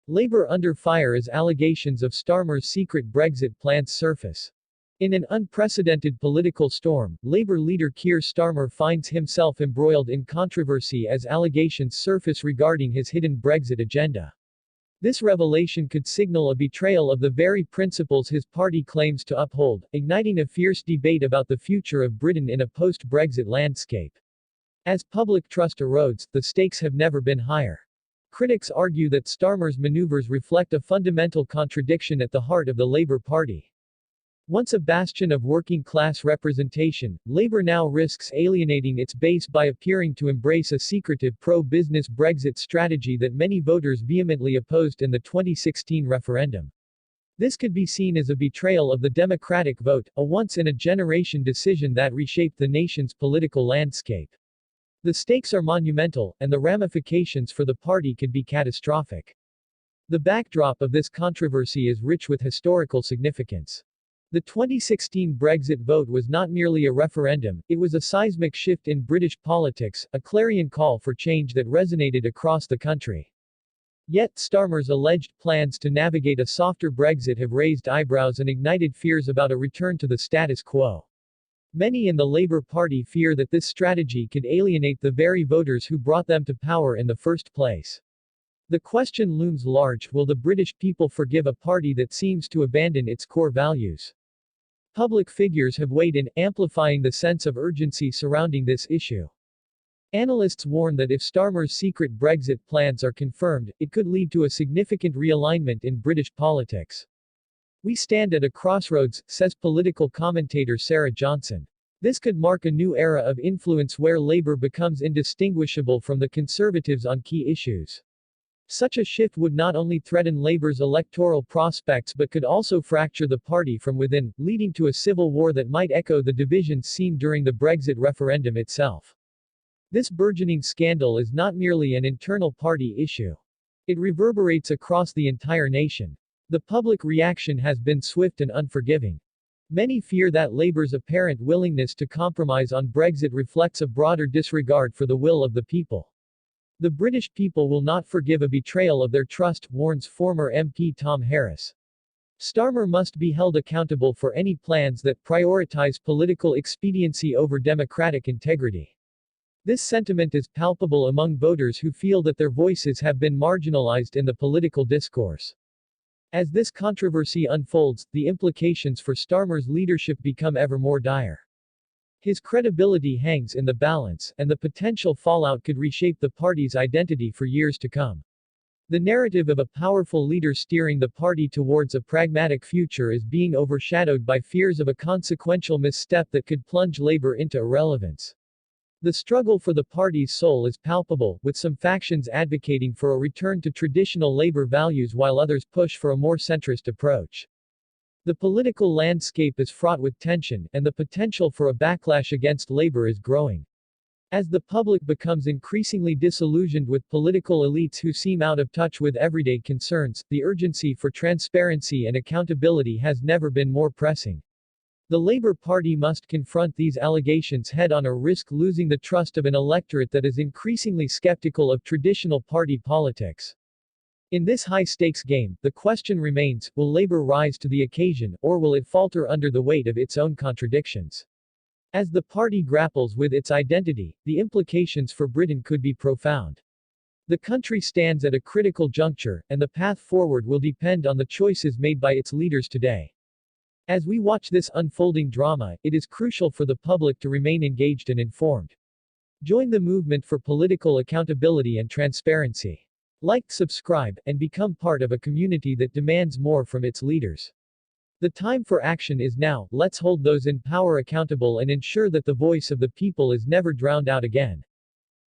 Labour under fire as allegations of Starmer's secret Brexit plans surface. In an unprecedented political storm, Labour leader Keir Starmer finds himself embroiled in controversy as allegations surface regarding his hidden Brexit agenda. This revelation could signal a betrayal of the very principles his party claims to uphold, igniting a fierce debate about the future of Britain in a post-Brexit landscape. As public trust erodes, the stakes have never been higher. Critics argue that Starmer's maneuvers reflect a fundamental contradiction at the heart of the Labour Party. Once a bastion of working-class representation, Labour now risks alienating its base by appearing to embrace a secretive pro-business Brexit strategy that many voters vehemently opposed in the 2016 referendum. This could be seen as a betrayal of the democratic vote, a once-in-a-generation decision that reshaped the nation's political landscape. The stakes are monumental, and the ramifications for the party could be catastrophic. The backdrop of this controversy is rich with historical significance. The 2016 Brexit vote was not merely a referendum, it was a seismic shift in British politics, a clarion call for change that resonated across the country. Yet, Starmer's alleged plans to navigate a softer Brexit have raised eyebrows and ignited fears about a return to the status quo. Many in the Labour Party fear that this strategy could alienate the very voters who brought them to power in the first place. The question looms large: will the British people forgive a party that seems to abandon its core values? Public figures have weighed in, amplifying the sense of urgency surrounding this issue. Analysts warn that if Starmer's secret Brexit plans are confirmed, it could lead to a significant realignment in British politics. "We stand at a crossroads," says political commentator Sarah Johnson. This could mark a new era of influence where Labour becomes indistinguishable from the Conservatives on key issues. Such a shift would not only threaten Labour's electoral prospects but could also fracture the party from within, leading to a civil war that might echo the divisions seen during the Brexit referendum itself. This burgeoning scandal is not merely an internal party issue. It reverberates across the entire nation. The public reaction has been swift and unforgiving. Many fear that Labour's apparent willingness to compromise on Brexit reflects a broader disregard for the will of the people. The British people will not forgive a betrayal of their trust, warns former MP Tom Harris. Starmer must be held accountable for any plans that prioritize political expediency over democratic integrity. This sentiment is palpable among voters who feel that their voices have been marginalized in the political discourse. As this controversy unfolds, the implications for Starmer's leadership become ever more dire. His credibility hangs in the balance, and the potential fallout could reshape the party's identity for years to come. The narrative of a powerful leader steering the party towards a pragmatic future is being overshadowed by fears of a consequential misstep that could plunge Labour into irrelevance. The struggle for the party's soul is palpable, with some factions advocating for a return to traditional Labour values while others push for a more centrist approach. The political landscape is fraught with tension, and the potential for a backlash against Labour is growing. As the public becomes increasingly disillusioned with political elites who seem out of touch with everyday concerns, the urgency for transparency and accountability has never been more pressing. The Labour Party must confront these allegations head-on or risk losing the trust of an electorate that is increasingly skeptical of traditional party politics. In this high-stakes game, the question remains, will Labour rise to the occasion, or will it falter under the weight of its own contradictions? As the party grapples with its identity, the implications for Britain could be profound. The country stands at a critical juncture, and the path forward will depend on the choices made by its leaders today. As we watch this unfolding drama, it is crucial for the public to remain engaged and informed. Join the movement for political accountability and transparency. Like, subscribe, and become part of a community that demands more from its leaders. The time for action is now. Let's hold those in power accountable and ensure that the voice of the people is never drowned out again.